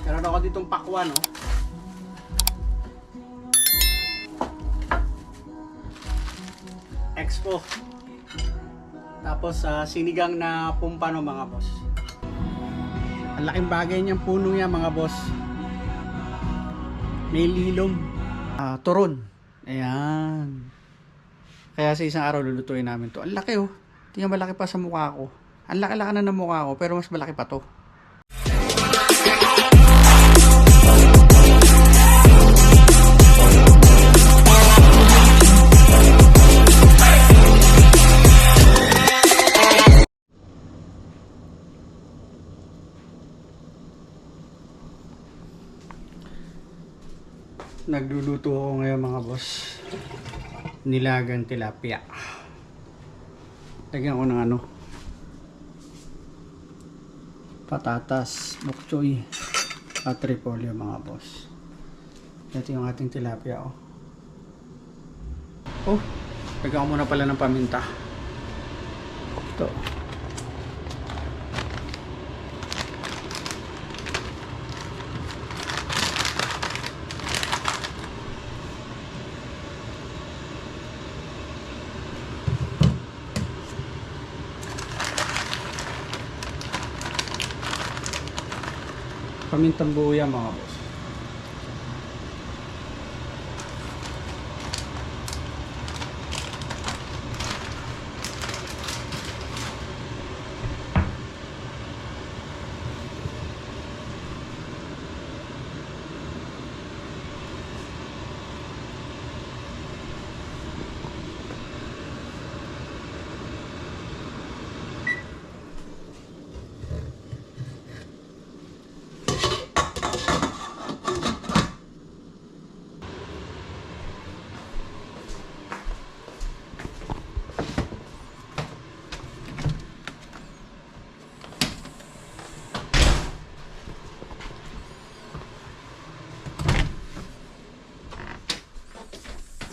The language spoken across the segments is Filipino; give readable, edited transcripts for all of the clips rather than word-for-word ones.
Meron ako ditong pakwan, no? Expo. Tapos sinigang na pumpano mga boss. Ang laking bagay niyang puno niya mga boss. May lilom. Turon. Ayan. Kaya sa isang araw lulutuin namin to. Ang laki oh. Tingnan malaki pa sa mukha ko. Ang laki-laki na ng mukha ko pero mas malaki pa to. Nagluluto ako ngayon mga boss. Nilagang tilapia. Lagyan ko ng ano, patatas, bok choy at repolyo mga boss. Ito yung ating tilapia oh. Oh, lagyan ko muna pala ng paminta. Ito. Pamintang buo yan mga boss.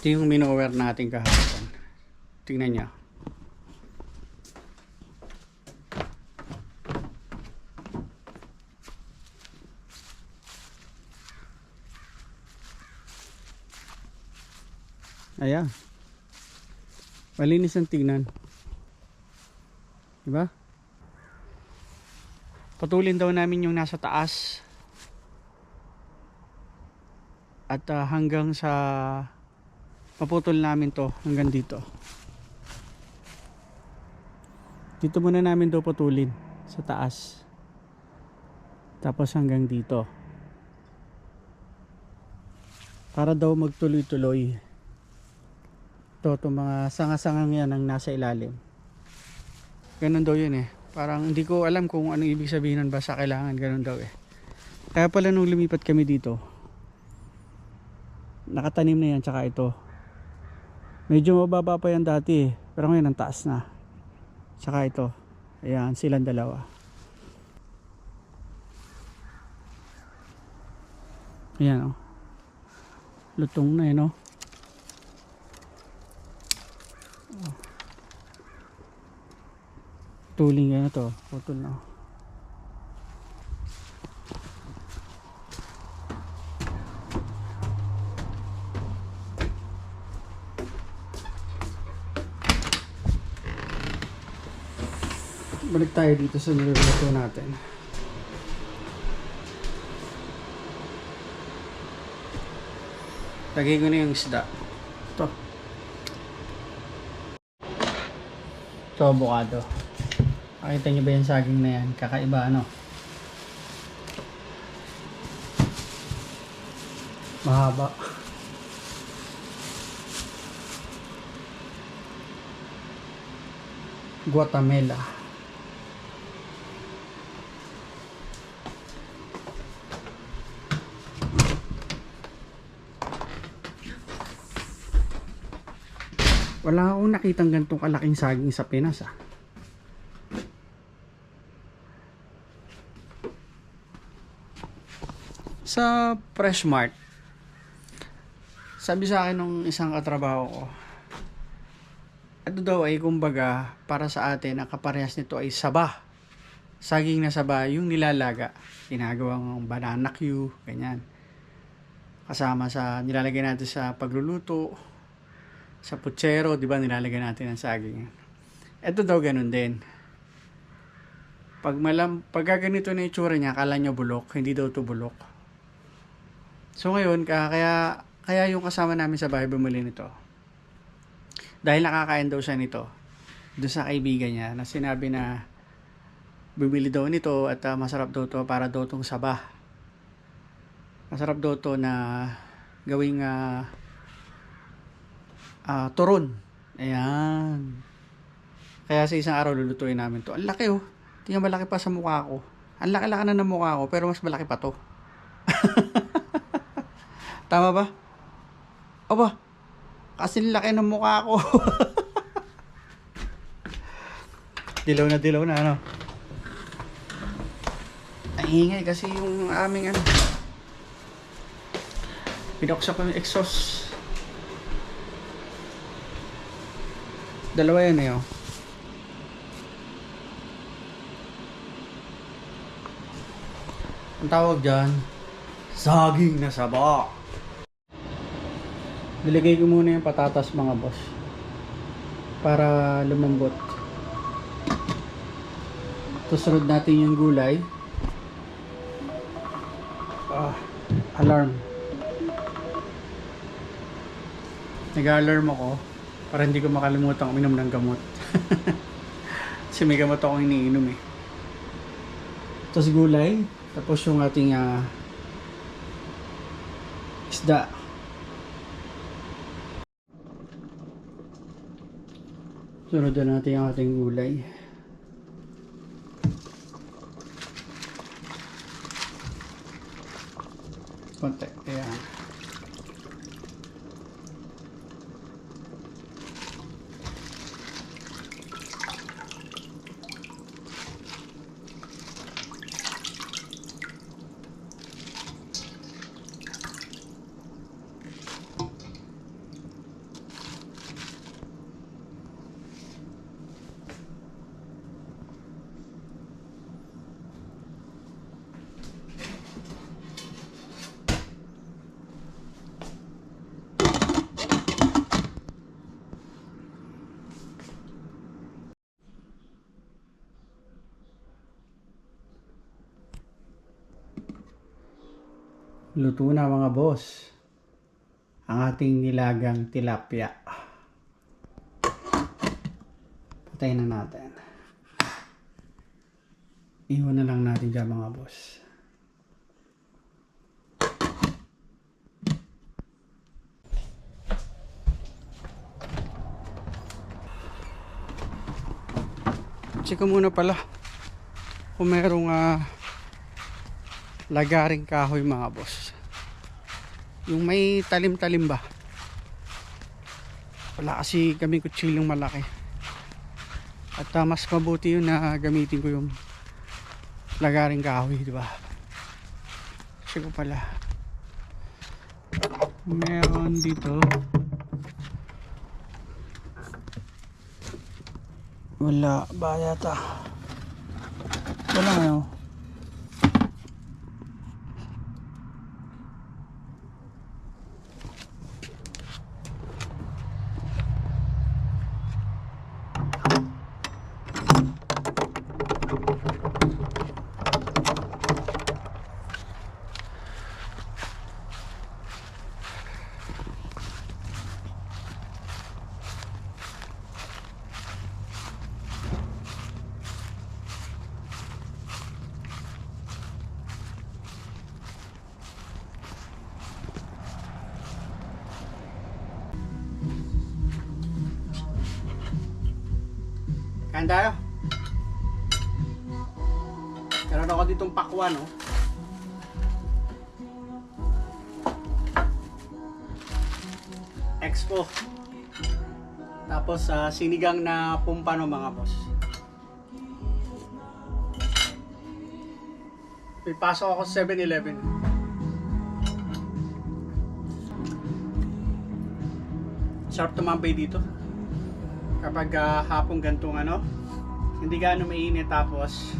Ito yung minower natin kahapon. Tingnan nyo. Ayan. Malinis ang tingnan. Diba? Patulin daw namin yung nasa taas. At hanggang sa maputol namin to hanggang dito. Dito muna namin to putulin sa taas. Tapos hanggang dito. Para daw magtuloy-tuloy. Itong mga sanga-sangang yan ang nasa ilalim. Ganun daw yun eh. Parang hindi ko alam kung ano ibig sabihin nun, basta kailangan ganun daw eh. Kaya pala nung lumipat kami dito, nakatanim na yan tsaka ito. Medyo mababa pa yan dati eh. Pero ngayon ang taas na. Tsaka ito. Ayan, silang dalawa. Ayan oh. Lutong na yun oh. Tuling yan na to. Putol na. Balik tayo dito sa niluluto natin. Lagay ko na yung isda. Ito. Ito, avocado. Makita nyo ba yung saging na yan? Kakaiba ano? Mahaba. Guatemala. Wala akong nakitang ganitong kalaking saging sa Pinas ah. Sa Fresh Mart, sabi sa akin nung isang katrabaho ko, ito daw ay kumbaga para sa atin ang kaparehas nito ay saba. saging na saba, yung nilalaga. Ginagawang banana Q, ganyan. Kasama sa nilalagay natin sa pagluluto, sa putsero, di ba nilalagay natin ang saging. Ito daw ganun din. Pag ganito na itsura niya, akala nyo bulok, hindi daw to bulok. So ngayon, kaya yung kasama namin sa bahay bumili nito. Dahil nakakain daw siya nito. Doon sa kaibigan niya na sinabi na bibili daw nito at masarap daw to para daw tong saba. Masarap daw to na gawing turon. Ayan. Kaya sa isang araw lulutuin namin to. Ang laki oh. Tingnan, malaki pa sa mukha ko. Ang laki-laki na ng mukha ko, pero mas malaki pa to. Tama ba? Aba, kasi laki ng mukha ko. Dilaw na ano. Ang ingay kasi yung aming ano. Pinoksa ko yung exhaust. Dalawa yan eh oh. Ang tawag dyan, saging na saba. Nilagay ko muna yung patatas mga boss para lumambot. Susunod natin yung gulay. Alarm. Nag-alarm ako para hindi ko makalimutan uminom ng gamot. Kasi may gamot akong iniinom eh. Tapos gulay. Tapos yung ating isda. Sunod na natin yung ating gulay. Konti. Ayan. Luto na mga boss ang ating nilagang tilapia. Patayin na natin. Iwan na lang natin dyan mga boss. Check ko muna pala kung merong lagaring kahoy mga boss. Yung may talim-talim ba? Wala kasi kami kutsilyong malaki. At mas mabuti yun na gamitin ko yung lagaring kahoy, di ba? Check ko pala. Meron dito. Wala ba yata? Wala ngayon. Kain tayo. Meron ako ditong pakwan, no? Expo. Tapos sinigang na pumpano mga boss. May pasok ako sa 7-Eleven. Sarap tumambay dito. Kapag hapong gantong ano, hindi gaano mainit tapos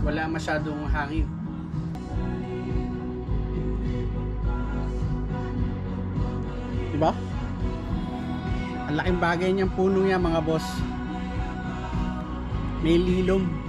Wala masyadong hangin. Diba? Ang laking bagay niyang puno niya mga boss. May lilom.